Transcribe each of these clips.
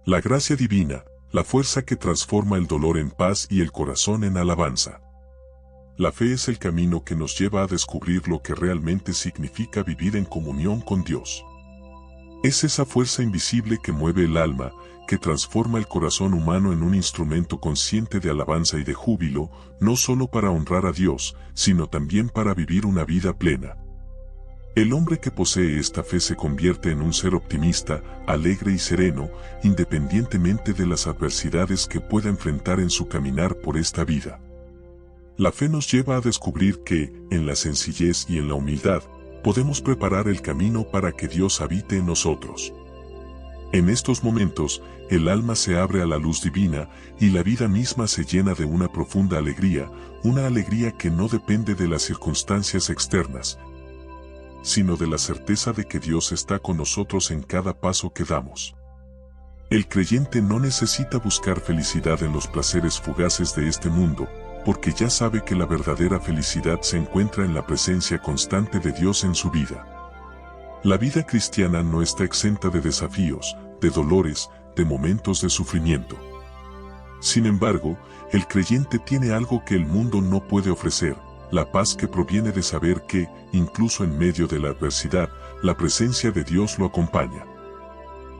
La gracia divina, la fuerza que transforma el dolor en paz y el corazón en alabanza. La fe es el camino que nos lleva a descubrir lo que realmente significa vivir en comunión con Dios. Es esa fuerza invisible que mueve el alma, que transforma el corazón humano en un instrumento consciente de alabanza y de júbilo, no solo para honrar a Dios, sino también para vivir una vida plena. El hombre que posee esta fe se convierte en un ser optimista, alegre y sereno, independientemente de las adversidades que pueda enfrentar en su caminar por esta vida. La fe nos lleva a descubrir que, en la sencillez y en la humildad, podemos preparar el camino para que Dios habite en nosotros. En estos momentos, el alma se abre a la luz divina y la vida misma se llena de una profunda alegría, una alegría que no depende de las circunstancias externas, sino de la certeza de que Dios está con nosotros en cada paso que damos. El creyente no necesita buscar felicidad en los placeres fugaces de este mundo, porque ya sabe que la verdadera felicidad se encuentra en la presencia constante de Dios en su vida. La vida cristiana no está exenta de desafíos, de dolores, de momentos de sufrimiento. Sin embargo, el creyente tiene algo que el mundo no puede ofrecer: la paz que proviene de saber que, incluso en medio de la adversidad, la presencia de Dios lo acompaña.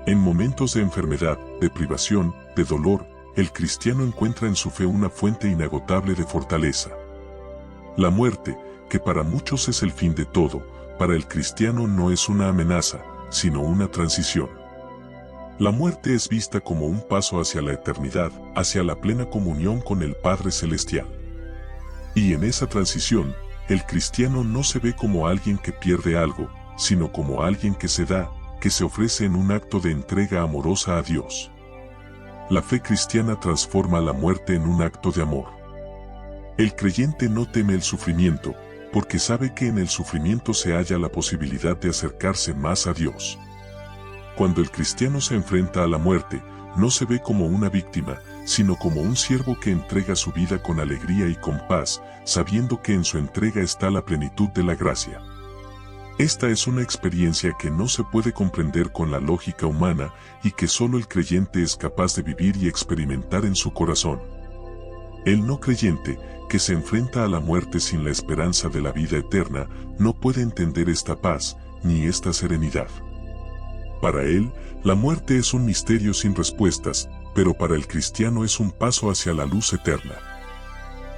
En momentos de enfermedad, de privación, de dolor, el cristiano encuentra en su fe una fuente inagotable de fortaleza. La muerte, que para muchos es el fin de todo, para el cristiano no es una amenaza, sino una transición. La muerte es vista como un paso hacia la eternidad, hacia la plena comunión con el Padre Celestial. Y en esa transición, el cristiano no se ve como alguien que pierde algo, sino como alguien que se da, que se ofrece en un acto de entrega amorosa a Dios. La fe cristiana transforma la muerte en un acto de amor. El creyente no teme el sufrimiento, porque sabe que en el sufrimiento se halla la posibilidad de acercarse más a Dios. Cuando el cristiano se enfrenta a la muerte, no se ve como una víctima, sino como un siervo que entrega su vida con alegría y con paz, sabiendo que en su entrega está la plenitud de la gracia. Esta es una experiencia que no se puede comprender con la lógica humana y que solo el creyente es capaz de vivir y experimentar en su corazón. El no creyente, que se enfrenta a la muerte sin la esperanza de la vida eterna, no puede entender esta paz, ni esta serenidad. Para él, la muerte es un misterio sin respuestas, pero para el cristiano es un paso hacia la luz eterna.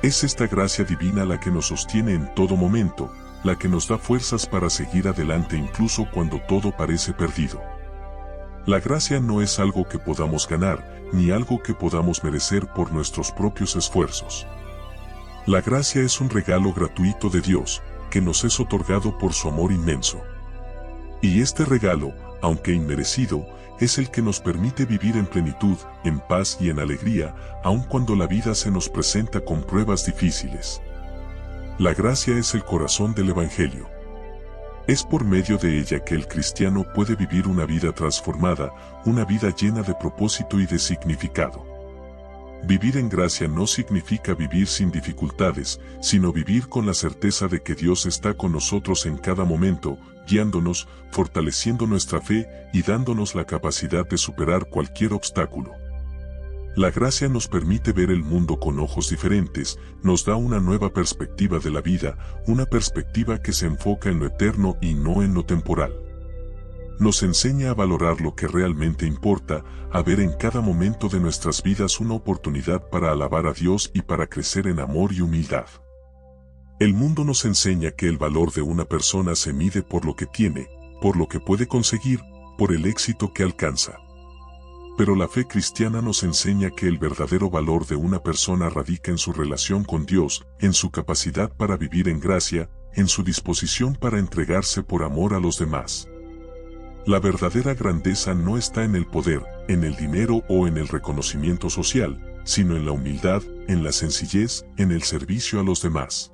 Es esta gracia divina la que nos sostiene en todo momento, la que nos da fuerzas para seguir adelante incluso cuando todo parece perdido. La gracia no es algo que podamos ganar, ni algo que podamos merecer por nuestros propios esfuerzos. La gracia es un regalo gratuito de Dios, que nos es otorgado por su amor inmenso. Y este regalo, aunque inmerecido, es el que nos permite vivir en plenitud, en paz y en alegría, aun cuando la vida se nos presenta con pruebas difíciles. La gracia es el corazón del Evangelio. Es por medio de ella que el cristiano puede vivir una vida transformada, una vida llena de propósito y de significado. Vivir en gracia no significa vivir sin dificultades, sino vivir con la certeza de que Dios está con nosotros en cada momento, guiándonos, fortaleciendo nuestra fe y dándonos la capacidad de superar cualquier obstáculo. La gracia nos permite ver el mundo con ojos diferentes, nos da una nueva perspectiva de la vida, una perspectiva que se enfoca en lo eterno y no en lo temporal. Nos enseña a valorar lo que realmente importa, a ver en cada momento de nuestras vidas una oportunidad para alabar a Dios y para crecer en amor y humildad. El mundo nos enseña que el valor de una persona se mide por lo que tiene, por lo que puede conseguir, por el éxito que alcanza. Pero la fe cristiana nos enseña que el verdadero valor de una persona radica en su relación con Dios, en su capacidad para vivir en gracia, en su disposición para entregarse por amor a los demás. La verdadera grandeza no está en el poder, en el dinero o en el reconocimiento social, sino en la humildad, en la sencillez, en el servicio a los demás.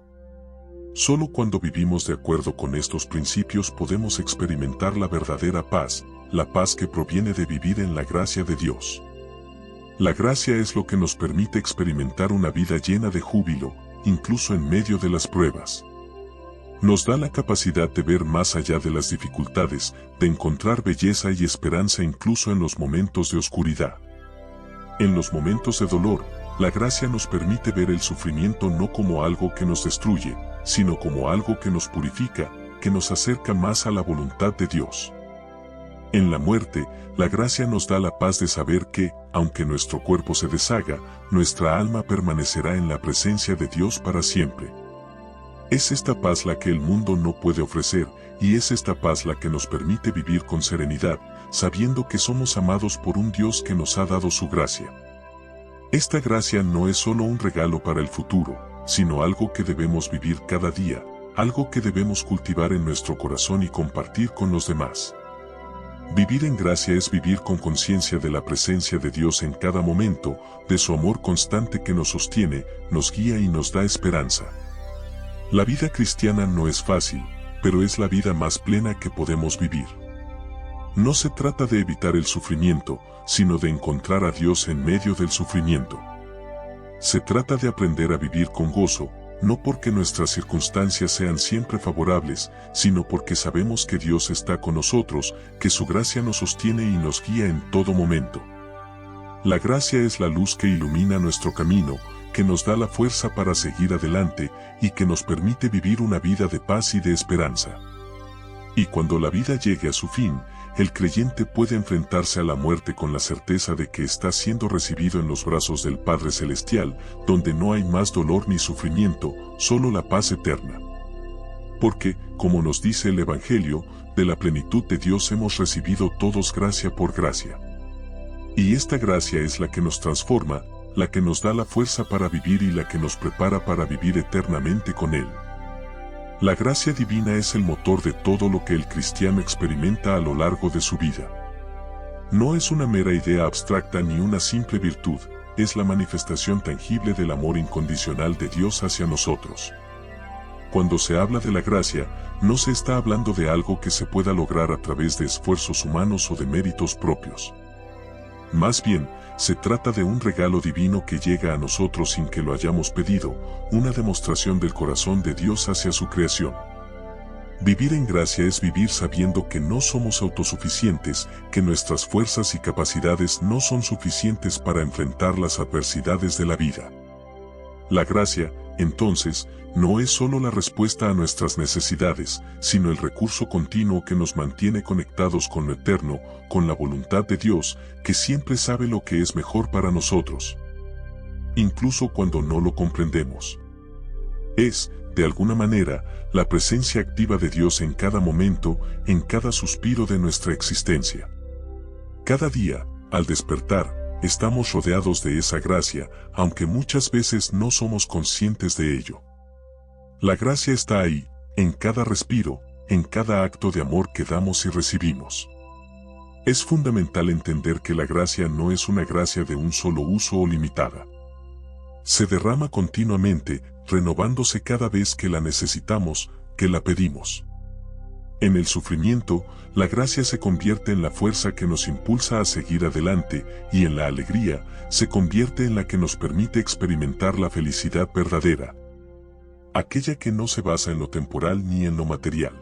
Solo cuando vivimos de acuerdo con estos principios podemos experimentar la verdadera paz, la paz que proviene de vivir en la gracia de Dios. La gracia es lo que nos permite experimentar una vida llena de júbilo, incluso en medio de las pruebas. Nos da la capacidad de ver más allá de las dificultades, de encontrar belleza y esperanza incluso en los momentos de oscuridad. En los momentos de dolor, la gracia nos permite ver el sufrimiento no como algo que nos destruye, sino como algo que nos purifica, que nos acerca más a la voluntad de Dios. En la muerte, la gracia nos da la paz de saber que, aunque nuestro cuerpo se deshaga, nuestra alma permanecerá en la presencia de Dios para siempre. Es esta paz la que el mundo no puede ofrecer, y es esta paz la que nos permite vivir con serenidad, sabiendo que somos amados por un Dios que nos ha dado su gracia. Esta gracia no es solo un regalo para el futuro, sino algo que debemos vivir cada día, algo que debemos cultivar en nuestro corazón y compartir con los demás. Vivir en gracia es vivir con conciencia de la presencia de Dios en cada momento, de su amor constante que nos sostiene, nos guía y nos da esperanza. La vida cristiana no es fácil, pero es la vida más plena que podemos vivir. No se trata de evitar el sufrimiento, sino de encontrar a Dios en medio del sufrimiento. Se trata de aprender a vivir con gozo, no porque nuestras circunstancias sean siempre favorables, sino porque sabemos que Dios está con nosotros, que su gracia nos sostiene y nos guía en todo momento. La gracia es la luz que ilumina nuestro camino, que nos da la fuerza para seguir adelante y que nos permite vivir una vida de paz y de esperanza. Y cuando la vida llegue a su fin, el creyente puede enfrentarse a la muerte con la certeza de que está siendo recibido en los brazos del Padre Celestial, donde no hay más dolor ni sufrimiento, solo la paz eterna. Porque, como nos dice el Evangelio, de la plenitud de Dios hemos recibido todos gracia por gracia. Y esta gracia es la que nos transforma, la que nos da la fuerza para vivir y la que nos prepara para vivir eternamente con Él. La gracia divina es el motor de todo lo que el cristiano experimenta a lo largo de su vida. No es una mera idea abstracta ni una simple virtud, es la manifestación tangible del amor incondicional de Dios hacia nosotros. Cuando se habla de la gracia, no se está hablando de algo que se pueda lograr a través de esfuerzos humanos o de méritos propios. Más bien, se trata de un regalo divino que llega a nosotros sin que lo hayamos pedido, una demostración del corazón de Dios hacia su creación. Vivir en gracia es vivir sabiendo que no somos autosuficientes, que nuestras fuerzas y capacidades no son suficientes para enfrentar las adversidades de la vida. La gracia, entonces, no es solo la respuesta a nuestras necesidades, sino el recurso continuo que nos mantiene conectados con lo eterno, con la voluntad de Dios, que siempre sabe lo que es mejor para nosotros. Incluso cuando no lo comprendemos. Es, de alguna manera, la presencia activa de Dios en cada momento, en cada suspiro de nuestra existencia. Cada día, al despertar, estamos rodeados de esa gracia, aunque muchas veces no somos conscientes de ello. La gracia está ahí, en cada respiro, en cada acto de amor que damos y recibimos. Es fundamental entender que la gracia no es una gracia de un solo uso o limitada. Se derrama continuamente, renovándose cada vez que la necesitamos, que la pedimos. En el sufrimiento, la gracia se convierte en la fuerza que nos impulsa a seguir adelante, y en la alegría, se convierte en la que nos permite experimentar la felicidad verdadera. Aquella que no se basa en lo temporal ni en lo material.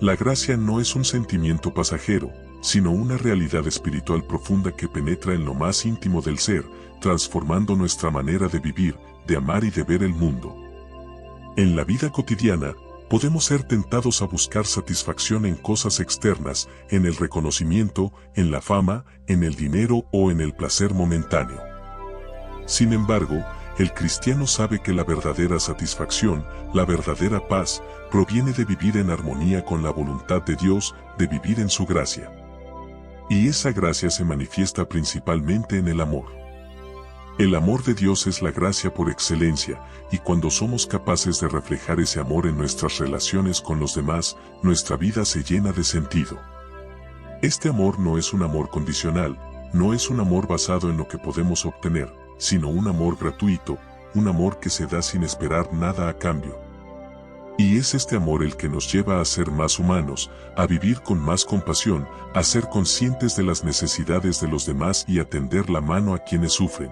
La gracia no es un sentimiento pasajero, sino una realidad espiritual profunda que penetra en lo más íntimo del ser, transformando nuestra manera de vivir, de amar y de ver el mundo. En la vida cotidiana, podemos ser tentados a buscar satisfacción en cosas externas, en el reconocimiento, en la fama, en el dinero o en el placer momentáneo. Sin embargo, el cristiano sabe que la verdadera satisfacción, la verdadera paz, proviene de vivir en armonía con la voluntad de Dios, de vivir en su gracia. Y esa gracia se manifiesta principalmente en el amor. El amor de Dios es la gracia por excelencia, y cuando somos capaces de reflejar ese amor en nuestras relaciones con los demás, nuestra vida se llena de sentido. Este amor no es un amor condicional, no es un amor basado en lo que podemos obtener, sino un amor gratuito, un amor que se da sin esperar nada a cambio. Y es este amor el que nos lleva a ser más humanos, a vivir con más compasión, a ser conscientes de las necesidades de los demás y a tender la mano a quienes sufren.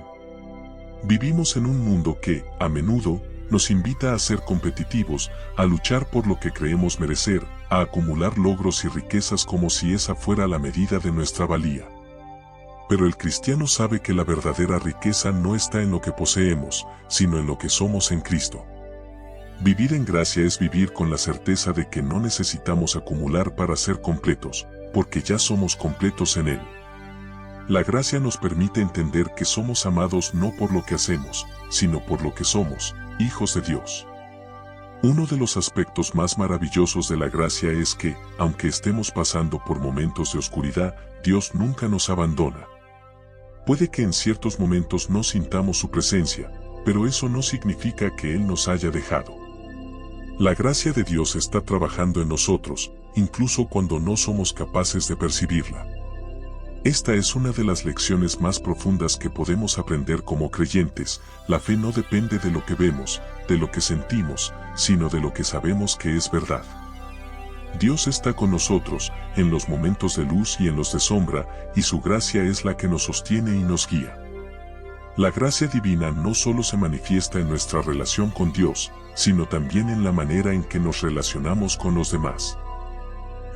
Vivimos en un mundo que, a menudo, nos invita a ser competitivos, a luchar por lo que creemos merecer, a acumular logros y riquezas como si esa fuera la medida de nuestra valía. Pero el cristiano sabe que la verdadera riqueza no está en lo que poseemos, sino en lo que somos en Cristo. Vivir en gracia es vivir con la certeza de que no necesitamos acumular para ser completos, porque ya somos completos en Él. La gracia nos permite entender que somos amados no por lo que hacemos, sino por lo que somos, hijos de Dios. Uno de los aspectos más maravillosos de la gracia es que, aunque estemos pasando por momentos de oscuridad, Dios nunca nos abandona. Puede que en ciertos momentos no sintamos su presencia, pero eso no significa que Él nos haya dejado. La gracia de Dios está trabajando en nosotros, incluso cuando no somos capaces de percibirla. Esta es una de las lecciones más profundas que podemos aprender como creyentes. La fe no depende de lo que vemos, de lo que sentimos, sino de lo que sabemos que es verdad. Dios está con nosotros, en los momentos de luz y en los de sombra, y su gracia es la que nos sostiene y nos guía. La gracia divina no solo se manifiesta en nuestra relación con Dios, sino también en la manera en que nos relacionamos con los demás.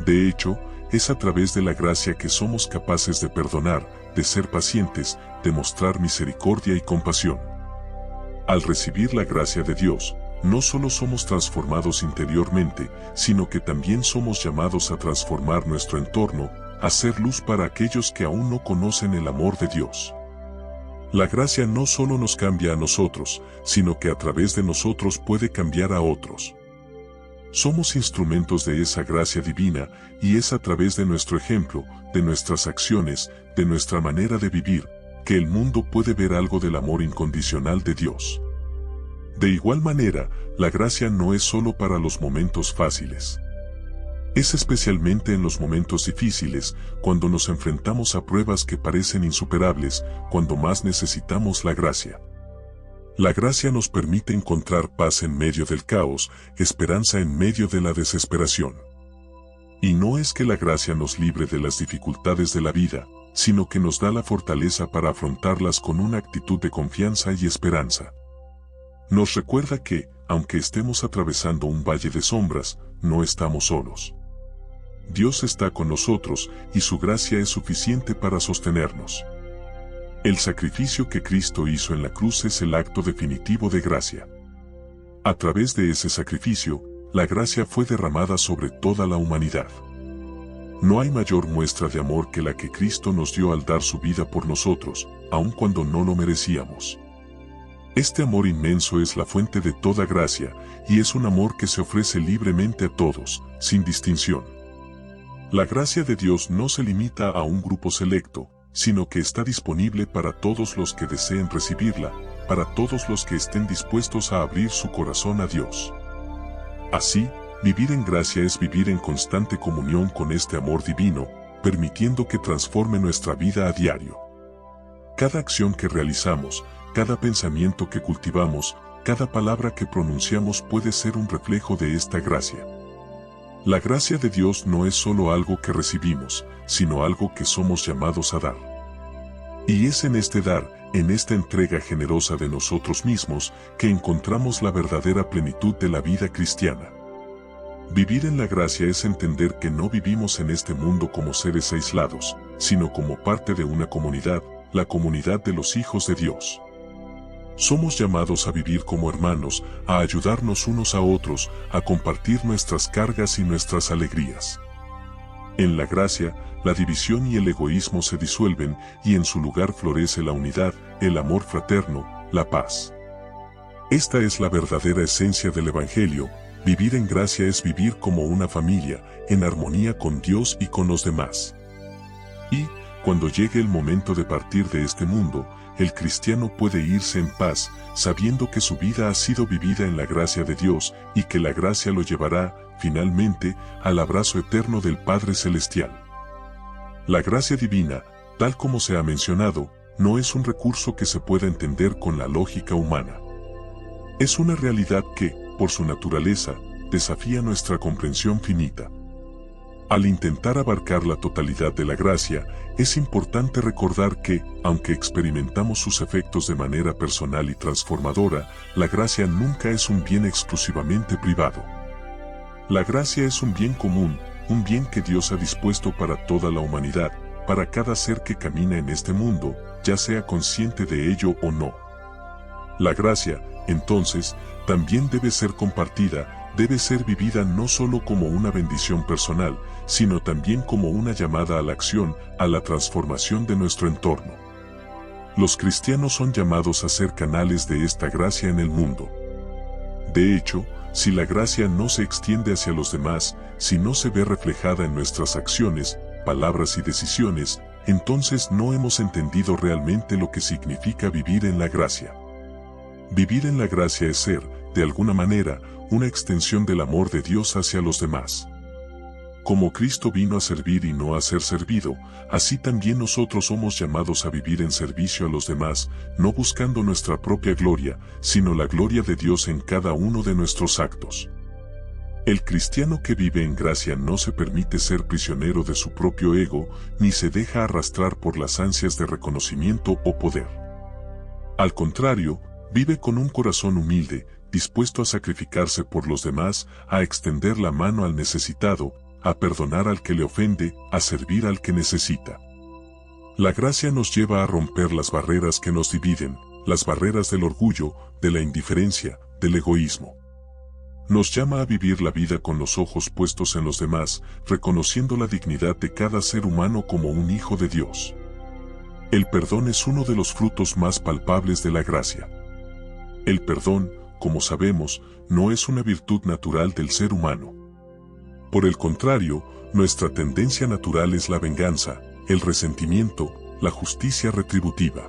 De hecho, es a través de la gracia que somos capaces de perdonar, de ser pacientes, de mostrar misericordia y compasión. Al recibir la gracia de Dios, no solo somos transformados interiormente, sino que también somos llamados a transformar nuestro entorno, a ser luz para aquellos que aún no conocen el amor de Dios. La gracia no solo nos cambia a nosotros, sino que a través de nosotros puede cambiar a otros. Somos instrumentos de esa gracia divina, y es a través de nuestro ejemplo, de nuestras acciones, de nuestra manera de vivir, que el mundo puede ver algo del amor incondicional de Dios. De igual manera, la gracia no es solo para los momentos fáciles. Es especialmente en los momentos difíciles, cuando nos enfrentamos a pruebas que parecen insuperables, cuando más necesitamos la gracia. La gracia nos permite encontrar paz en medio del caos, esperanza en medio de la desesperación. Y no es que la gracia nos libre de las dificultades de la vida, sino que nos da la fortaleza para afrontarlas con una actitud de confianza y esperanza. Nos recuerda que, aunque estemos atravesando un valle de sombras, no estamos solos. Dios está con nosotros y su gracia es suficiente para sostenernos. El sacrificio que Cristo hizo en la cruz es el acto definitivo de gracia. A través de ese sacrificio, la gracia fue derramada sobre toda la humanidad. No hay mayor muestra de amor que la que Cristo nos dio al dar su vida por nosotros, aun cuando no lo merecíamos. Este amor inmenso es la fuente de toda gracia, y es un amor que se ofrece libremente a todos, sin distinción. La gracia de Dios no se limita a un grupo selecto, sino que está disponible para todos los que deseen recibirla, para todos los que estén dispuestos a abrir su corazón a Dios. Así, vivir en gracia es vivir en constante comunión con este amor divino, permitiendo que transforme nuestra vida a diario. Cada acción que realizamos, cada pensamiento que cultivamos, cada palabra que pronunciamos puede ser un reflejo de esta gracia. La gracia de Dios no es solo algo que recibimos, sino algo que somos llamados a dar. Y es en este dar, en esta entrega generosa de nosotros mismos, que encontramos la verdadera plenitud de la vida cristiana. Vivir en la gracia es entender que no vivimos en este mundo como seres aislados, sino como parte de una comunidad, la comunidad de los hijos de Dios. Somos llamados a vivir como hermanos, a ayudarnos unos a otros, a compartir nuestras cargas y nuestras alegrías. En la gracia, la división y el egoísmo se disuelven, y en su lugar florece la unidad, el amor fraterno, la paz. Esta es la verdadera esencia del Evangelio. Vivir en gracia es vivir como una familia, en armonía con Dios y con los demás. Y, cuando llegue el momento de partir de este mundo, el cristiano puede irse en paz, sabiendo que su vida ha sido vivida en la gracia de Dios, y que la gracia lo llevará, finalmente, al abrazo eterno del Padre Celestial. La gracia divina, tal como se ha mencionado, no es un recurso que se pueda entender con la lógica humana. Es una realidad que, por su naturaleza, desafía nuestra comprensión finita. Al intentar abarcar la totalidad de la gracia, es importante recordar que, aunque experimentamos sus efectos de manera personal y transformadora, la gracia nunca es un bien exclusivamente privado. La gracia es un bien común, un bien que Dios ha dispuesto para toda la humanidad, para cada ser que camina en este mundo, ya sea consciente de ello o no. La gracia, entonces, también debe ser compartida, debe ser vivida no solo como una bendición personal, sino también como una llamada a la acción, a la transformación de nuestro entorno. Los cristianos son llamados a ser canales de esta gracia en el mundo. De hecho, si la gracia no se extiende hacia los demás, si no se ve reflejada en nuestras acciones, palabras y decisiones, entonces no hemos entendido realmente lo que significa vivir en la gracia. Vivir en la gracia es ser, de alguna manera, una extensión del amor de Dios hacia los demás. Como Cristo vino a servir y no a ser servido, así también nosotros somos llamados a vivir en servicio a los demás, no buscando nuestra propia gloria, sino la gloria de Dios en cada uno de nuestros actos. El cristiano que vive en gracia no se permite ser prisionero de su propio ego, ni se deja arrastrar por las ansias de reconocimiento o poder. Al contrario, vive con un corazón humilde, dispuesto a sacrificarse por los demás, a extender la mano al necesitado, a perdonar al que le ofende, a servir al que necesita. La gracia nos lleva a romper las barreras que nos dividen, las barreras del orgullo, de la indiferencia, del egoísmo. Nos llama a vivir la vida con los ojos puestos en los demás, reconociendo la dignidad de cada ser humano como un hijo de Dios. El perdón es uno de los frutos más palpables de la gracia. El perdón, como sabemos, no es una virtud natural del ser humano. Por el contrario, nuestra tendencia natural es la venganza, el resentimiento, la justicia retributiva.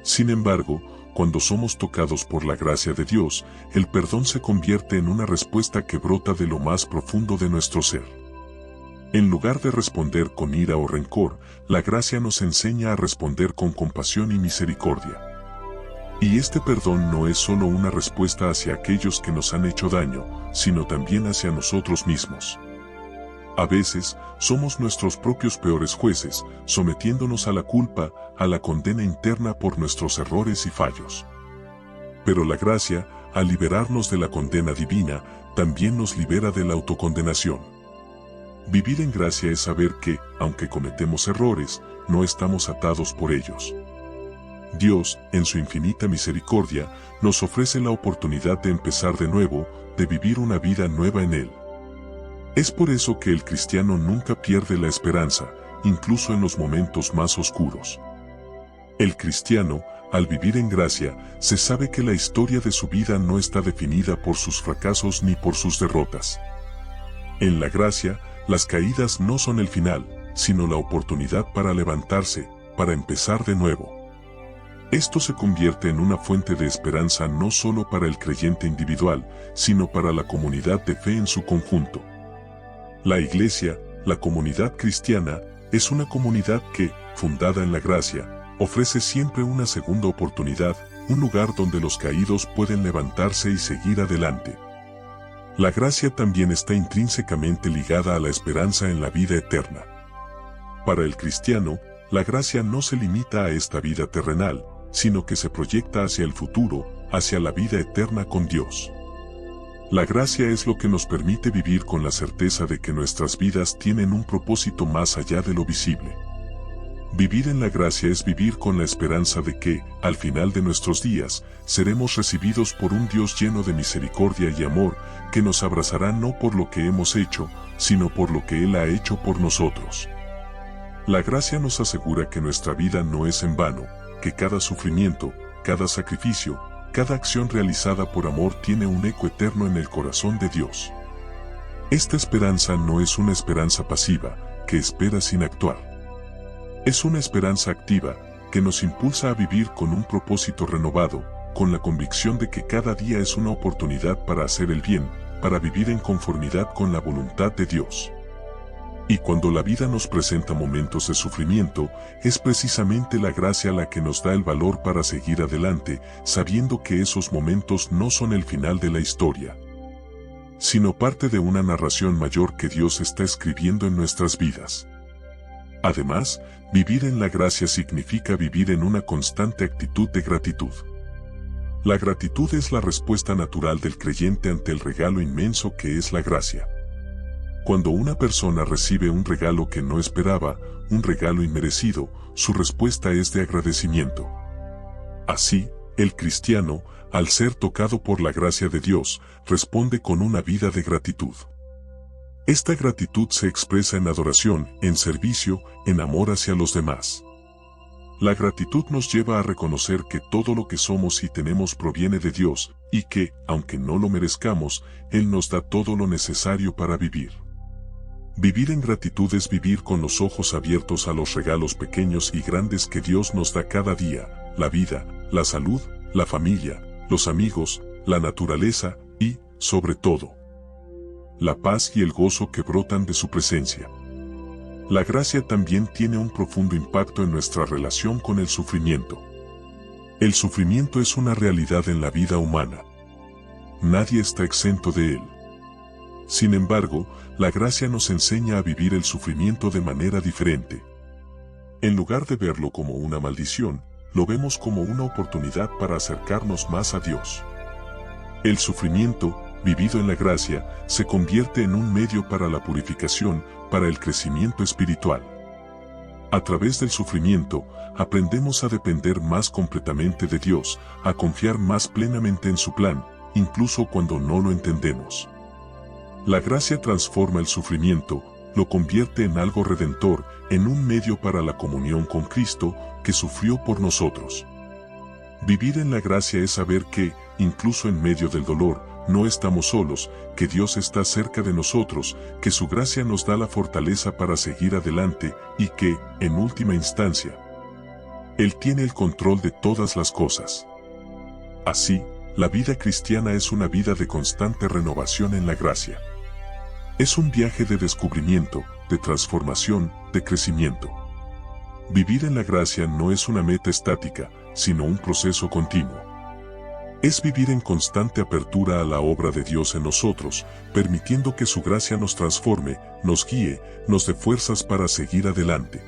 Sin embargo, cuando somos tocados por la gracia de Dios, el perdón se convierte en una respuesta que brota de lo más profundo de nuestro ser. En lugar de responder con ira o rencor, la gracia nos enseña a responder con compasión y misericordia. Y este perdón no es solo una respuesta hacia aquellos que nos han hecho daño, sino también hacia nosotros mismos. A veces, somos nuestros propios peores jueces, sometiéndonos a la culpa, a la condena interna por nuestros errores y fallos. Pero la gracia, al liberarnos de la condena divina, también nos libera de la autocondenación. Vivir en gracia es saber que, aunque cometemos errores, no estamos atados por ellos. Dios, en su infinita misericordia, nos ofrece la oportunidad de empezar de nuevo, de vivir una vida nueva en Él. Es por eso que el cristiano nunca pierde la esperanza, incluso en los momentos más oscuros. El cristiano, al vivir en gracia, se sabe que la historia de su vida no está definida por sus fracasos ni por sus derrotas. En la gracia, las caídas no son el final, sino la oportunidad para levantarse, para empezar de nuevo. Esto se convierte en una fuente de esperanza no solo para el creyente individual, sino para la comunidad de fe en su conjunto. La Iglesia, la comunidad cristiana, es una comunidad que, fundada en la gracia, ofrece siempre una segunda oportunidad, un lugar donde los caídos pueden levantarse y seguir adelante. La gracia también está intrínsecamente ligada a la esperanza en la vida eterna. Para el cristiano, la gracia no se limita a esta vida terrenal, sino que se proyecta hacia el futuro, hacia la vida eterna con Dios. La gracia es lo que nos permite vivir con la certeza de que nuestras vidas tienen un propósito más allá de lo visible. Vivir en la gracia es vivir con la esperanza de que, al final de nuestros días, seremos recibidos por un Dios lleno de misericordia y amor, que nos abrazará no por lo que hemos hecho, sino por lo que Él ha hecho por nosotros. La gracia nos asegura que nuestra vida no es en vano, que cada sufrimiento, cada sacrificio, cada acción realizada por amor tiene un eco eterno en el corazón de Dios. Esta esperanza no es una esperanza pasiva, que espera sin actuar. Es una esperanza activa, que nos impulsa a vivir con un propósito renovado, con la convicción de que cada día es una oportunidad para hacer el bien, para vivir en conformidad con la voluntad de Dios. Y cuando la vida nos presenta momentos de sufrimiento, es precisamente la gracia la que nos da el valor para seguir adelante, sabiendo que esos momentos no son el final de la historia. sino parte de una narración mayor que Dios está escribiendo en nuestras vidas. Además, vivir en la gracia significa vivir en una constante actitud de gratitud. La gratitud es la respuesta natural del creyente ante el regalo inmenso que es la gracia. Cuando una persona recibe un regalo que no esperaba, un regalo inmerecido, su respuesta es de agradecimiento. Así, el cristiano, al ser tocado por la gracia de Dios, responde con una vida de gratitud. Esta gratitud se expresa en adoración, en servicio, en amor hacia los demás. La gratitud nos lleva a reconocer que todo lo que somos y tenemos proviene de Dios, y que, aunque no lo merezcamos, Él nos da todo lo necesario para vivir. Vivir en gratitud es vivir con los ojos abiertos a los regalos pequeños y grandes que Dios nos da cada día, la vida, la salud, la familia, los amigos, la naturaleza y, sobre todo, la paz y el gozo que brotan de su presencia. La gracia también tiene un profundo impacto en nuestra relación con el sufrimiento. El sufrimiento es una realidad en la vida humana. Nadie está exento de él. Sin embargo, la gracia nos enseña a vivir el sufrimiento de manera diferente. En lugar de verlo como una maldición, lo vemos como una oportunidad para acercarnos más a Dios. El sufrimiento, vivido en la gracia, se convierte en un medio para la purificación, para el crecimiento espiritual. A través del sufrimiento, aprendemos a depender más completamente de Dios, a confiar más plenamente en su plan, incluso cuando no lo entendemos. La gracia transforma el sufrimiento, lo convierte en algo redentor, en un medio para la comunión con Cristo, que sufrió por nosotros. Vivir en la gracia es saber que, incluso en medio del dolor, no estamos solos, que Dios está cerca de nosotros, que su gracia nos da la fortaleza para seguir adelante y que, en última instancia, Él tiene el control de todas las cosas. Así, la vida cristiana es una vida de constante renovación en la gracia. Es un viaje de descubrimiento, de transformación, de crecimiento. Vivir en la gracia no es una meta estática, sino un proceso continuo. Es vivir en constante apertura a la obra de Dios en nosotros, permitiendo que su gracia nos transforme, nos guíe, nos dé fuerzas para seguir adelante.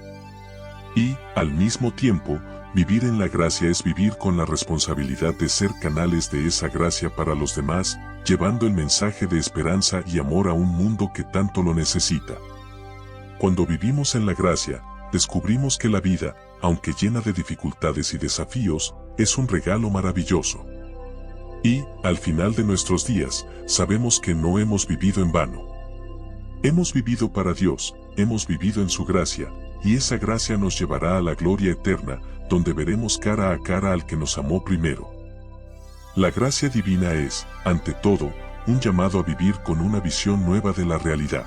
Y, al mismo tiempo, vivir en la gracia es vivir con la responsabilidad de ser canales de esa gracia para los demás, llevando el mensaje de esperanza y amor a un mundo que tanto lo necesita. Cuando vivimos en la gracia, descubrimos que la vida, aunque llena de dificultades y desafíos, es un regalo maravilloso. Y, al final de nuestros días, sabemos que no hemos vivido en vano. Hemos vivido para Dios, hemos vivido en su gracia, y esa gracia nos llevará a la gloria eterna, donde veremos cara a cara al que nos amó primero. La gracia divina es, ante todo, un llamado a vivir con una visión nueva de la realidad.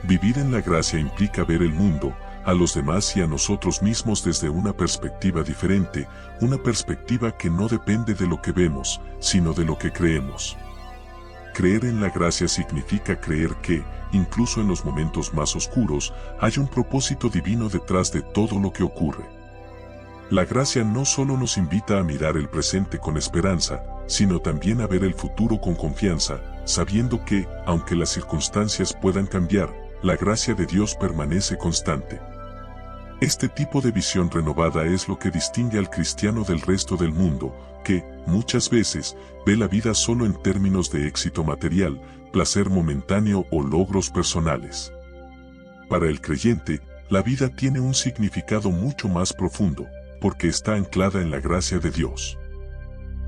Vivir en la gracia implica ver el mundo, a los demás y a nosotros mismos desde una perspectiva diferente, una perspectiva que no depende de lo que vemos, sino de lo que creemos. Creer en la gracia significa creer que, incluso en los momentos más oscuros, hay un propósito divino detrás de todo lo que ocurre. La gracia no solo nos invita a mirar el presente con esperanza, sino también a ver el futuro con confianza, sabiendo que, aunque las circunstancias puedan cambiar, la gracia de Dios permanece constante. Este tipo de visión renovada es lo que distingue al cristiano del resto del mundo, que, muchas veces, ve la vida solo en términos de éxito material, placer momentáneo o logros personales. Para el creyente, la vida tiene un significado mucho más profundo, porque está anclada en la gracia de Dios.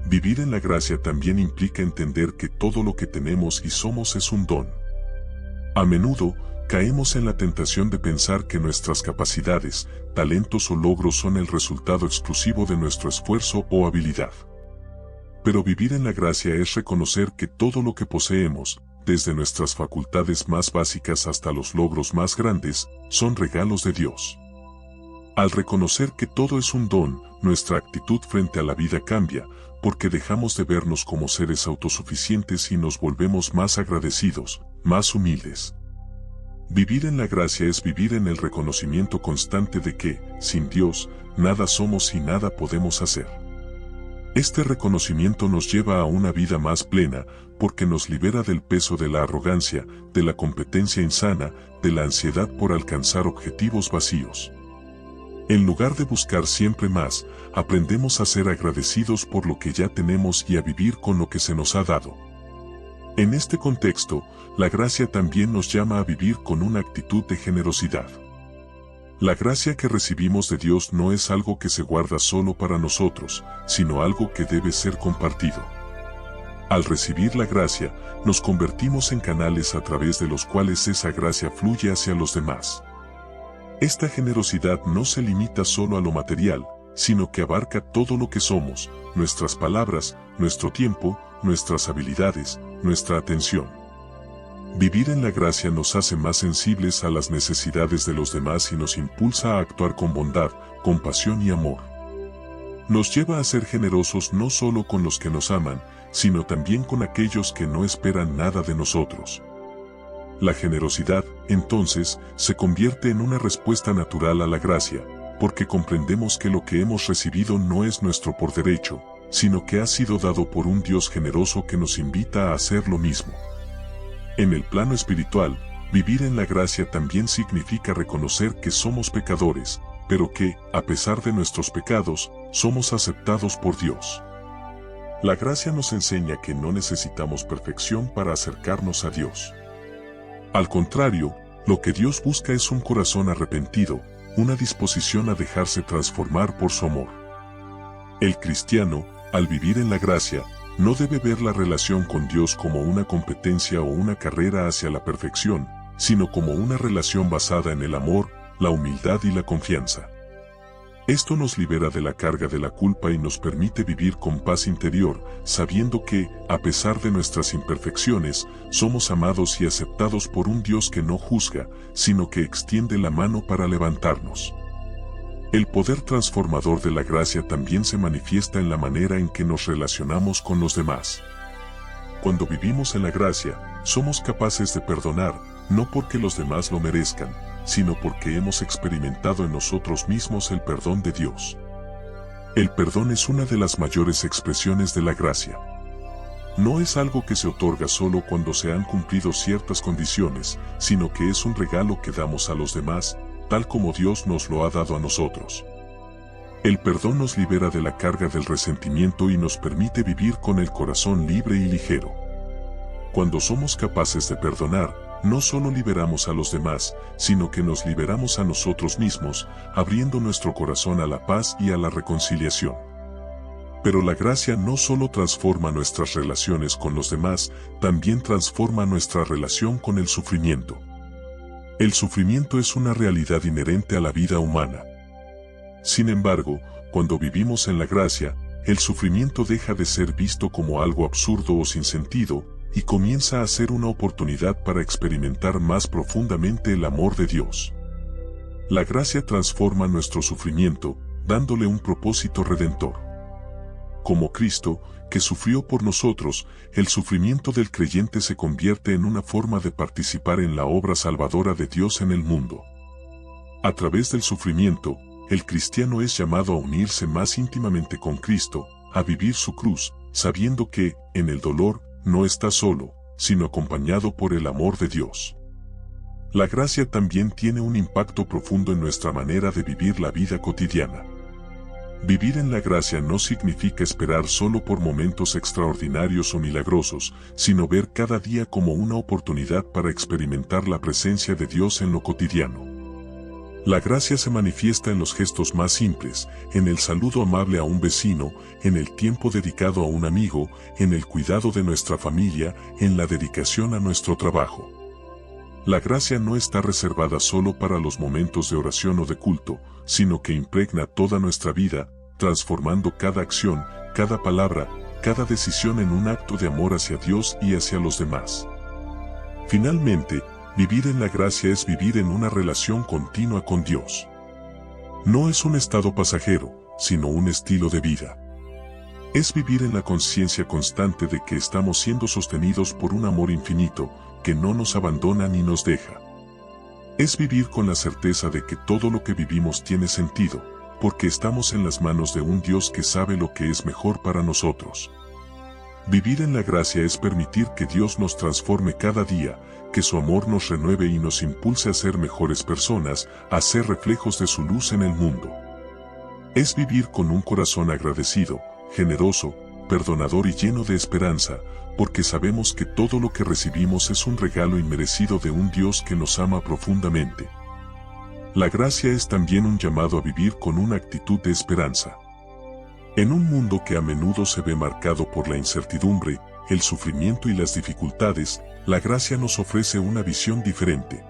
Vivir en la gracia también implica entender que todo lo que tenemos y somos es un don. A menudo, caemos en la tentación de pensar que nuestras capacidades, talentos o logros son el resultado exclusivo de nuestro esfuerzo o habilidad. Pero vivir en la gracia es reconocer que todo lo que poseemos, desde nuestras facultades más básicas hasta los logros más grandes, son regalos de Dios. Al reconocer que todo es un don, nuestra actitud frente a la vida cambia, porque dejamos de vernos como seres autosuficientes y nos volvemos más agradecidos, más humildes. Vivir en la gracia es vivir en el reconocimiento constante de que, sin Dios, nada somos y nada podemos hacer. Este reconocimiento nos lleva a una vida más plena, porque nos libera del peso de la arrogancia, de la competencia insana, de la ansiedad por alcanzar objetivos vacíos. En lugar de buscar siempre más, aprendemos a ser agradecidos por lo que ya tenemos y a vivir con lo que se nos ha dado. En este contexto, la gracia también nos llama a vivir con una actitud de generosidad. La gracia que recibimos de Dios no es algo que se guarda solo para nosotros, sino algo que debe ser compartido. Al recibir la gracia, nos convertimos en canales a través de los cuales esa gracia fluye hacia los demás. Esta generosidad no se limita solo a lo material, sino que abarca todo lo que somos, nuestras palabras, nuestro tiempo, nuestras habilidades, nuestra atención. Vivir en la gracia nos hace más sensibles a las necesidades de los demás y nos impulsa a actuar con bondad, compasión y amor. Nos lleva a ser generosos no solo con los que nos aman, sino también con aquellos que no esperan nada de nosotros. La generosidad, entonces, se convierte en una respuesta natural a la gracia, porque comprendemos que lo que hemos recibido no es nuestro por derecho, sino que ha sido dado por un Dios generoso que nos invita a hacer lo mismo. En el plano espiritual, vivir en la gracia también significa reconocer que somos pecadores, pero que, a pesar de nuestros pecados, somos aceptados por Dios. La gracia nos enseña que no necesitamos perfección para acercarnos a Dios. Al contrario, lo que Dios busca es un corazón arrepentido, una disposición a dejarse transformar por su amor. El cristiano, al vivir en la gracia, no debe ver la relación con Dios como una competencia o una carrera hacia la perfección, sino como una relación basada en el amor, la humildad y la confianza. Esto nos libera de la carga de la culpa y nos permite vivir con paz interior, sabiendo que, a pesar de nuestras imperfecciones, somos amados y aceptados por un Dios que no juzga, sino que extiende la mano para levantarnos. El poder transformador de la gracia también se manifiesta en la manera en que nos relacionamos con los demás. Cuando vivimos en la gracia, somos capaces de perdonar, no porque los demás lo merezcan, sino porque hemos experimentado en nosotros mismos el perdón de Dios. El perdón es una de las mayores expresiones de la gracia. No es algo que se otorga solo cuando se han cumplido ciertas condiciones, sino que es un regalo que damos a los demás, tal como Dios nos lo ha dado a nosotros. El perdón nos libera de la carga del resentimiento y nos permite vivir con el corazón libre y ligero. Cuando somos capaces de perdonar, no solo liberamos a los demás, sino que nos liberamos a nosotros mismos, abriendo nuestro corazón a la paz y a la reconciliación. Pero la gracia no solo transforma nuestras relaciones con los demás, también transforma nuestra relación con el sufrimiento. El sufrimiento es una realidad inherente a la vida humana. Sin embargo, cuando vivimos en la gracia, el sufrimiento deja de ser visto como algo absurdo o sin sentido, y comienza a ser una oportunidad para experimentar más profundamente el amor de Dios. La gracia transforma nuestro sufrimiento, dándole un propósito redentor. Como Cristo, que sufrió por nosotros, el sufrimiento del creyente se convierte en una forma de participar en la obra salvadora de Dios en el mundo. A través del sufrimiento, el cristiano es llamado a unirse más íntimamente con Cristo, a vivir su cruz, sabiendo que, en el dolor, no está solo, sino acompañado por el amor de Dios. La gracia también tiene un impacto profundo en nuestra manera de vivir la vida cotidiana. Vivir en la gracia no significa esperar solo por momentos extraordinarios o milagrosos, sino ver cada día como una oportunidad para experimentar la presencia de Dios en lo cotidiano. La gracia se manifiesta en los gestos más simples, en el saludo amable a un vecino, en el tiempo dedicado a un amigo, en el cuidado de nuestra familia, en la dedicación a nuestro trabajo. La gracia no está reservada solo para los momentos de oración o de culto, sino que impregna toda nuestra vida, transformando cada acción, cada palabra, cada decisión en un acto de amor hacia Dios y hacia los demás. Finalmente, vivir en la gracia es vivir en una relación continua con Dios. No es un estado pasajero, sino un estilo de vida. Es vivir en la conciencia constante de que estamos siendo sostenidos por un amor infinito, que no nos abandona ni nos deja. Es vivir con la certeza de que todo lo que vivimos tiene sentido, porque estamos en las manos de un Dios que sabe lo que es mejor para nosotros. Vivir en la gracia es permitir que Dios nos transforme cada día, que su amor nos renueve y nos impulse a ser mejores personas, a ser reflejos de su luz en el mundo. Es vivir con un corazón agradecido, generoso, perdonador y lleno de esperanza, porque sabemos que todo lo que recibimos es un regalo inmerecido de un Dios que nos ama profundamente. La gracia es también un llamado a vivir con una actitud de esperanza. En un mundo que a menudo se ve marcado por la incertidumbre, el sufrimiento y las dificultades, la gracia nos ofrece una visión diferente.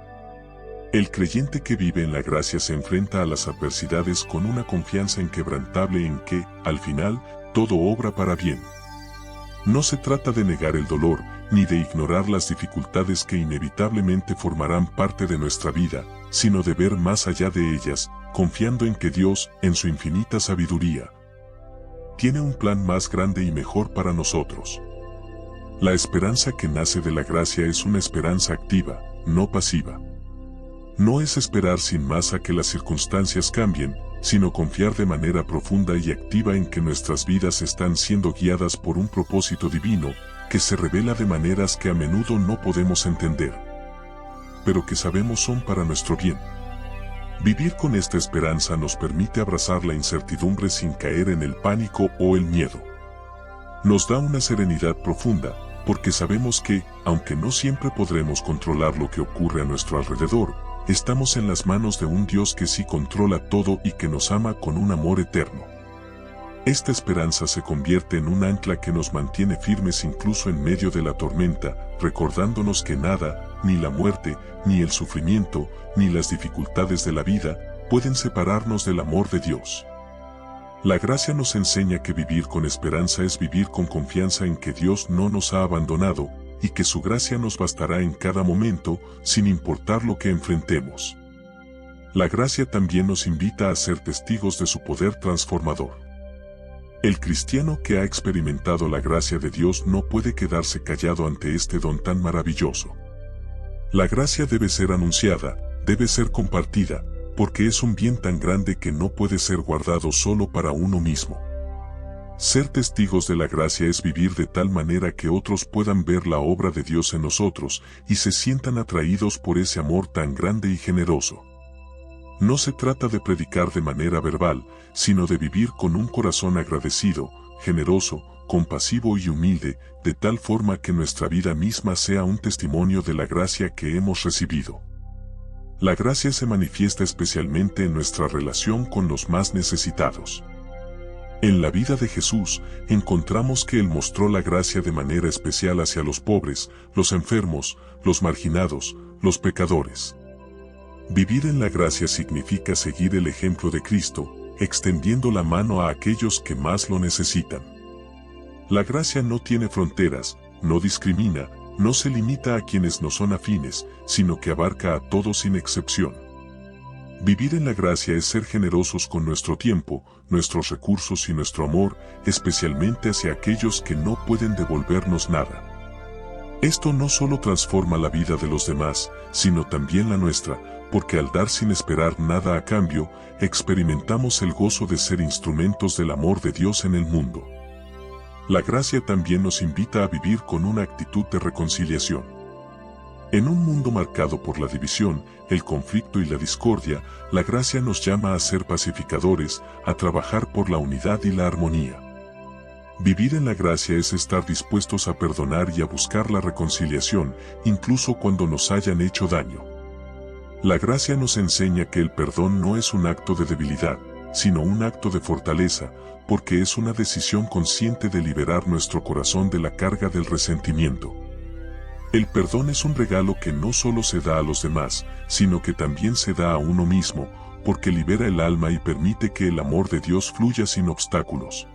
El creyente que vive en la gracia se enfrenta a las adversidades con una confianza inquebrantable en que, al final, todo obra para bien. No se trata de negar el dolor, ni de ignorar las dificultades que inevitablemente formarán parte de nuestra vida, sino de ver más allá de ellas, confiando en que Dios, en su infinita sabiduría, tiene un plan más grande y mejor para nosotros. La esperanza que nace de la gracia es una esperanza activa, no pasiva. No es esperar sin más a que las circunstancias cambien, sino confiar de manera profunda y activa en que nuestras vidas están siendo guiadas por un propósito divino, que se revela de maneras que a menudo no podemos entender, pero que sabemos son para nuestro bien. Vivir con esta esperanza nos permite abrazar la incertidumbre sin caer en el pánico o el miedo. Nos da una serenidad profunda, porque sabemos que, aunque no siempre podremos controlar lo que ocurre a nuestro alrededor, estamos en las manos de un Dios que sí controla todo y que nos ama con un amor eterno. Esta esperanza se convierte en un ancla que nos mantiene firmes incluso en medio de la tormenta, recordándonos que nada, ni la muerte, ni el sufrimiento, ni las dificultades de la vida, pueden separarnos del amor de Dios. La gracia nos enseña que vivir con esperanza es vivir con confianza en que Dios no nos ha abandonado, y que su gracia nos bastará en cada momento, sin importar lo que enfrentemos. La gracia también nos invita a ser testigos de su poder transformador. El cristiano que ha experimentado la gracia de Dios no puede quedarse callado ante este don tan maravilloso. La gracia debe ser anunciada, debe ser compartida, porque es un bien tan grande que no puede ser guardado solo para uno mismo. Ser testigos de la gracia es vivir de tal manera que otros puedan ver la obra de Dios en nosotros y se sientan atraídos por ese amor tan grande y generoso. No se trata de predicar de manera verbal, sino de vivir con un corazón agradecido, generoso, compasivo y humilde, de tal forma que nuestra vida misma sea un testimonio de la gracia que hemos recibido. La gracia se manifiesta especialmente en nuestra relación con los más necesitados. En la vida de Jesús, encontramos que Él mostró la gracia de manera especial hacia los pobres, los enfermos, los marginados, los pecadores. Vivir en la gracia significa seguir el ejemplo de Cristo, extendiendo la mano a aquellos que más lo necesitan. La gracia no tiene fronteras, no discrimina, no se limita a quienes no son afines, sino que abarca a todos sin excepción. Vivir en la gracia es ser generosos con nuestro tiempo, nuestros recursos y nuestro amor, especialmente hacia aquellos que no pueden devolvernos nada. Esto no solo transforma la vida de los demás, sino también la nuestra, porque al dar sin esperar nada a cambio, experimentamos el gozo de ser instrumentos del amor de Dios en el mundo. La gracia también nos invita a vivir con una actitud de reconciliación. En un mundo marcado por la división, el conflicto y la discordia, la gracia nos llama a ser pacificadores, a trabajar por la unidad y la armonía. Vivir en la gracia es estar dispuestos a perdonar y a buscar la reconciliación, incluso cuando nos hayan hecho daño. La gracia nos enseña que el perdón no es un acto de debilidad, sino un acto de fortaleza, porque es una decisión consciente de liberar nuestro corazón de la carga del resentimiento. El perdón es un regalo que no solo se da a los demás, sino que también se da a uno mismo, porque libera el alma y permite que el amor de Dios fluya sin obstáculos.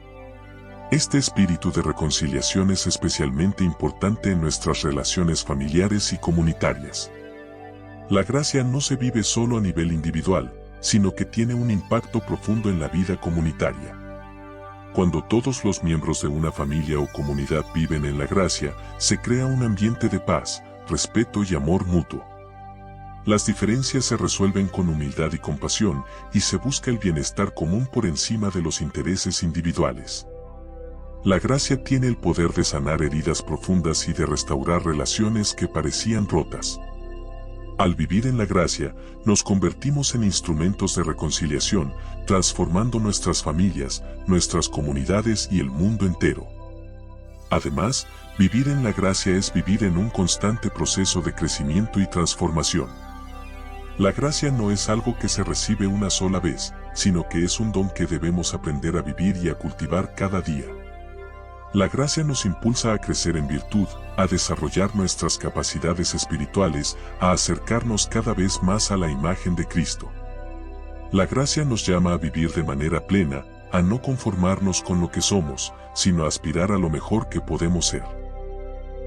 Este espíritu de reconciliación es especialmente importante en nuestras relaciones familiares y comunitarias. La gracia no se vive solo a nivel individual, sino que tiene un impacto profundo en la vida comunitaria. Cuando todos los miembros de una familia o comunidad viven en la gracia, se crea un ambiente de paz, respeto y amor mutuo. Las diferencias se resuelven con humildad y compasión, y se busca el bienestar común por encima de los intereses individuales. La gracia tiene el poder de sanar heridas profundas y de restaurar relaciones que parecían rotas. Al vivir en la gracia, nos convertimos en instrumentos de reconciliación, transformando nuestras familias, nuestras comunidades y el mundo entero. Además, vivir en la gracia es vivir en un constante proceso de crecimiento y transformación. La gracia no es algo que se recibe una sola vez, sino que es un don que debemos aprender a vivir y a cultivar cada día. La gracia nos impulsa a crecer en virtud, a desarrollar nuestras capacidades espirituales, a acercarnos cada vez más a la imagen de Cristo. La gracia nos llama a vivir de manera plena, a no conformarnos con lo que somos, sino a aspirar a lo mejor que podemos ser.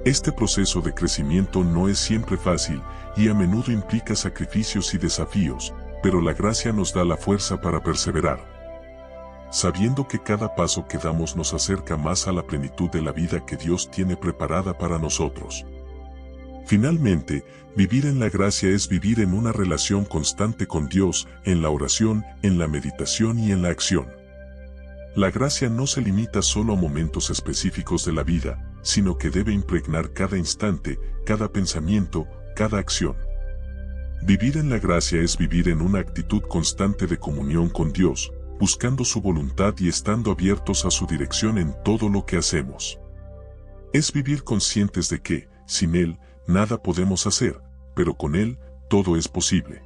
Este proceso de crecimiento no es siempre fácil, y a menudo implica sacrificios y desafíos, pero la gracia nos da la fuerza para perseverar, sabiendo que cada paso que damos nos acerca más a la plenitud de la vida que Dios tiene preparada para nosotros. Finalmente, vivir en la gracia es vivir en una relación constante con Dios, en la oración, en la meditación y en la acción. La gracia no se limita solo a momentos específicos de la vida, sino que debe impregnar cada instante, cada pensamiento, cada acción. Vivir en la gracia es vivir en una actitud constante de comunión con Dios, buscando su voluntad y estando abiertos a su dirección en todo lo que hacemos. Es vivir conscientes de que, sin Él, nada podemos hacer, pero con Él, todo es posible.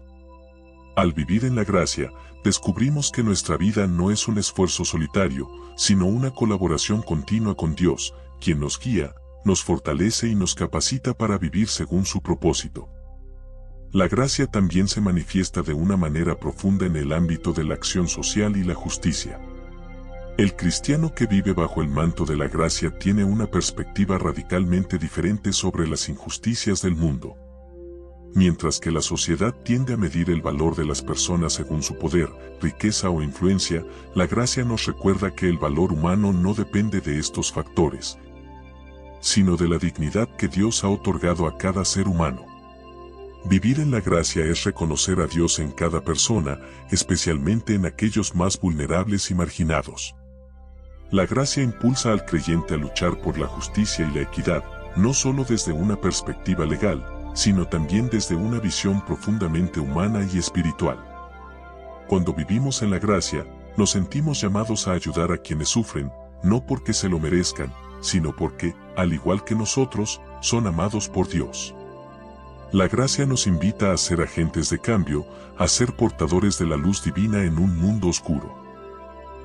Al vivir en la gracia, descubrimos que nuestra vida no es un esfuerzo solitario, sino una colaboración continua con Dios, quien nos guía, nos fortalece y nos capacita para vivir según su propósito. La gracia también se manifiesta de una manera profunda en el ámbito de la acción social y la justicia. El cristiano que vive bajo el manto de la gracia tiene una perspectiva radicalmente diferente sobre las injusticias del mundo. Mientras que la sociedad tiende a medir el valor de las personas según su poder, riqueza o influencia, la gracia nos recuerda que el valor humano no depende de estos factores, sino de la dignidad que Dios ha otorgado a cada ser humano. Vivir en la gracia es reconocer a Dios en cada persona, especialmente en aquellos más vulnerables y marginados. La gracia impulsa al creyente a luchar por la justicia y la equidad, no solo desde una perspectiva legal, sino también desde una visión profundamente humana y espiritual. Cuando vivimos en la gracia, nos sentimos llamados a ayudar a quienes sufren, no porque se lo merezcan, sino porque, al igual que nosotros, son amados por Dios. La gracia nos invita a ser agentes de cambio, a ser portadores de la luz divina en un mundo oscuro.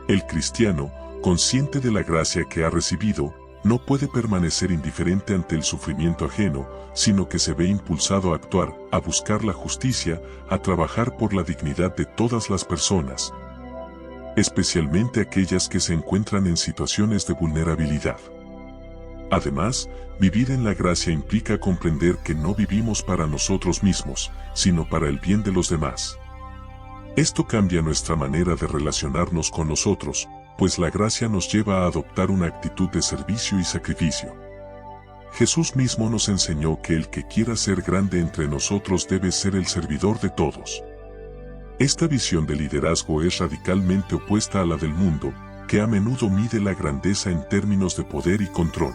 El cristiano, consciente de la gracia que ha recibido, no puede permanecer indiferente ante el sufrimiento ajeno, sino que se ve impulsado a actuar, a buscar la justicia, a trabajar por la dignidad de todas las personas, especialmente aquellas que se encuentran en situaciones de vulnerabilidad. Además, vivir en la gracia implica comprender que no vivimos para nosotros mismos, sino para el bien de los demás. Esto cambia nuestra manera de relacionarnos con nosotros, pues la gracia nos lleva a adoptar una actitud de servicio y sacrificio. Jesús mismo nos enseñó que el que quiera ser grande entre nosotros debe ser el servidor de todos. Esta visión de liderazgo es radicalmente opuesta a la del mundo, que a menudo mide la grandeza en términos de poder y control.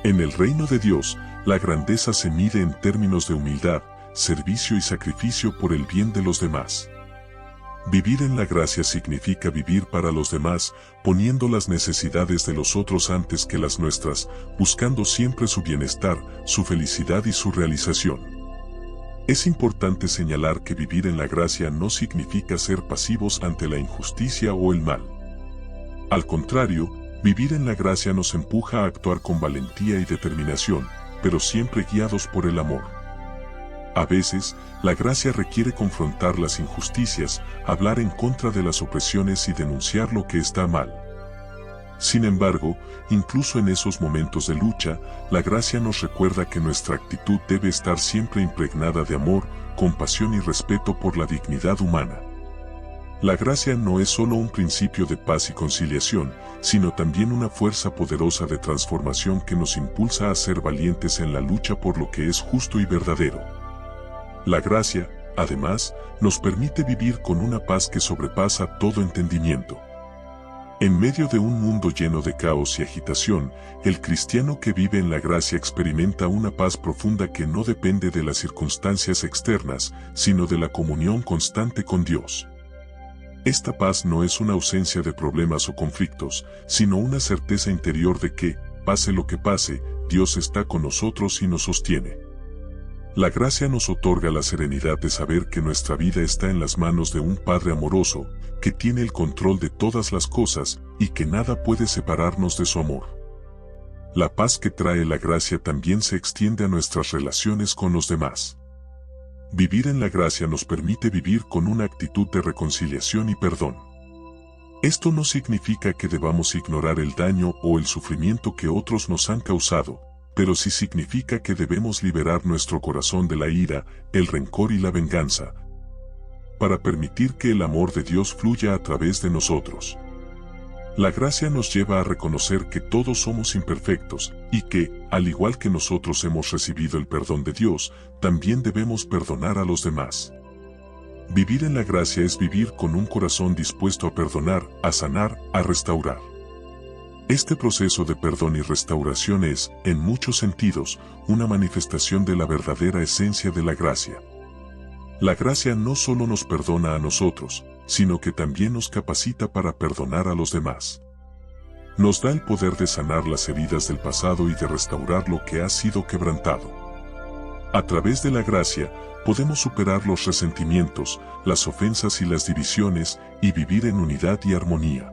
En el reino de Dios, la grandeza se mide en términos de humildad, servicio y sacrificio por el bien de los demás. Vivir en la gracia significa vivir para los demás, poniendo las necesidades de los otros antes que las nuestras, buscando siempre su bienestar, su felicidad y su realización. Es importante señalar que vivir en la gracia no significa ser pasivos ante la injusticia o el mal. Al contrario, vivir en la gracia nos empuja a actuar con valentía y determinación, pero siempre guiados por el amor. A veces, la gracia requiere confrontar las injusticias, hablar en contra de las opresiones y denunciar lo que está mal. Sin embargo, incluso en esos momentos de lucha, la gracia nos recuerda que nuestra actitud debe estar siempre impregnada de amor, compasión y respeto por la dignidad humana. La gracia no es solo un principio de paz y conciliación, sino también una fuerza poderosa de transformación que nos impulsa a ser valientes en la lucha por lo que es justo y verdadero. La gracia, además, nos permite vivir con una paz que sobrepasa todo entendimiento. En medio de un mundo lleno de caos y agitación, el cristiano que vive en la gracia experimenta una paz profunda que no depende de las circunstancias externas, sino de la comunión constante con Dios. Esta paz no es una ausencia de problemas o conflictos, sino una certeza interior de que, pase lo que pase, Dios está con nosotros y nos sostiene. La gracia nos otorga la serenidad de saber que nuestra vida está en las manos de un Padre amoroso, que tiene el control de todas las cosas y que nada puede separarnos de su amor. La paz que trae la gracia también se extiende a nuestras relaciones con los demás. Vivir en la gracia nos permite vivir con una actitud de reconciliación y perdón. Esto no significa que debamos ignorar el daño o el sufrimiento que otros nos han causado, pero sí significa que debemos liberar nuestro corazón de la ira, el rencor y la venganza, para permitir que el amor de Dios fluya a través de nosotros. La gracia nos lleva a reconocer que todos somos imperfectos y que, al igual que nosotros hemos recibido el perdón de Dios, también debemos perdonar a los demás. Vivir en la gracia es vivir con un corazón dispuesto a perdonar, a sanar, a restaurar. Este proceso de perdón y restauración es, en muchos sentidos, una manifestación de la verdadera esencia de la gracia. La gracia no solo nos perdona a nosotros, sino que también nos capacita para perdonar a los demás. Nos da el poder de sanar las heridas del pasado y de restaurar lo que ha sido quebrantado. A través de la gracia, podemos superar los resentimientos, las ofensas y las divisiones, y vivir en unidad y armonía.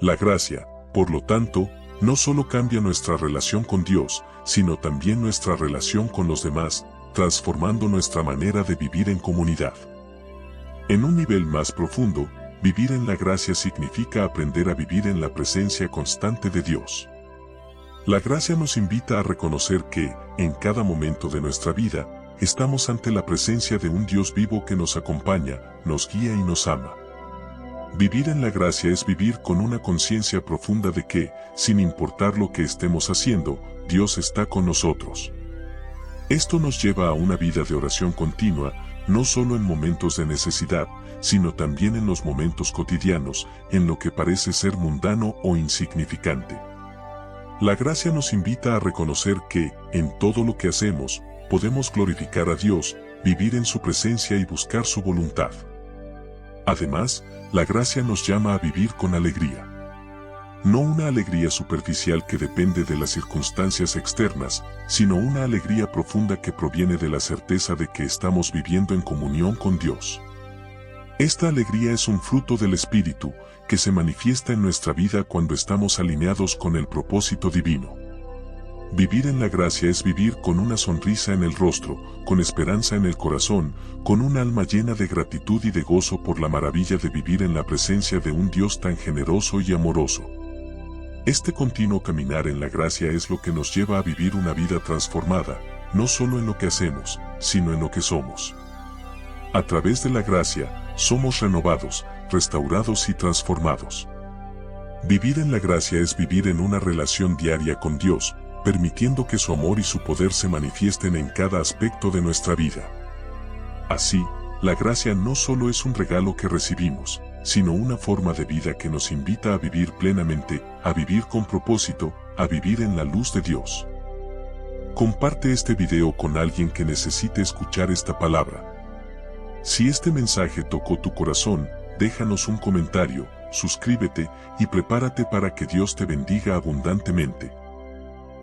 La gracia, por lo tanto, no solo cambia nuestra relación con Dios, sino también nuestra relación con los demás, transformando nuestra manera de vivir en comunidad. En un nivel más profundo, vivir en la gracia significa aprender a vivir en la presencia constante de Dios. La gracia nos invita a reconocer que, en cada momento de nuestra vida, estamos ante la presencia de un Dios vivo que nos acompaña, nos guía y nos ama. Vivir en la gracia es vivir con una conciencia profunda de que, sin importar lo que estemos haciendo, Dios está con nosotros. Esto nos lleva a una vida de oración continua, no solo en momentos de necesidad, sino también en los momentos cotidianos, en lo que parece ser mundano o insignificante. La gracia nos invita a reconocer que, en todo lo que hacemos, podemos glorificar a Dios, vivir en su presencia y buscar su voluntad. Además, la gracia nos llama a vivir con alegría. No una alegría superficial que depende de las circunstancias externas, sino una alegría profunda que proviene de la certeza de que estamos viviendo en comunión con Dios. Esta alegría es un fruto del Espíritu, que se manifiesta en nuestra vida cuando estamos alineados con el propósito divino. Vivir en la gracia es vivir con una sonrisa en el rostro, con esperanza en el corazón, con un alma llena de gratitud y de gozo por la maravilla de vivir en la presencia de un Dios tan generoso y amoroso. Este continuo caminar en la gracia es lo que nos lleva a vivir una vida transformada, no solo en lo que hacemos, sino en lo que somos. A través de la gracia, somos renovados, restaurados y transformados. Vivir en la gracia es vivir en una relación diaria con Dios, permitiendo que su amor y su poder se manifiesten en cada aspecto de nuestra vida. Así, la gracia no solo es un regalo que recibimos, sino una forma de vida que nos invita a vivir plenamente, a vivir con propósito, a vivir en la luz de Dios. Comparte este video con alguien que necesite escuchar esta palabra. Si este mensaje tocó tu corazón, déjanos un comentario, suscríbete y prepárate para que Dios te bendiga abundantemente.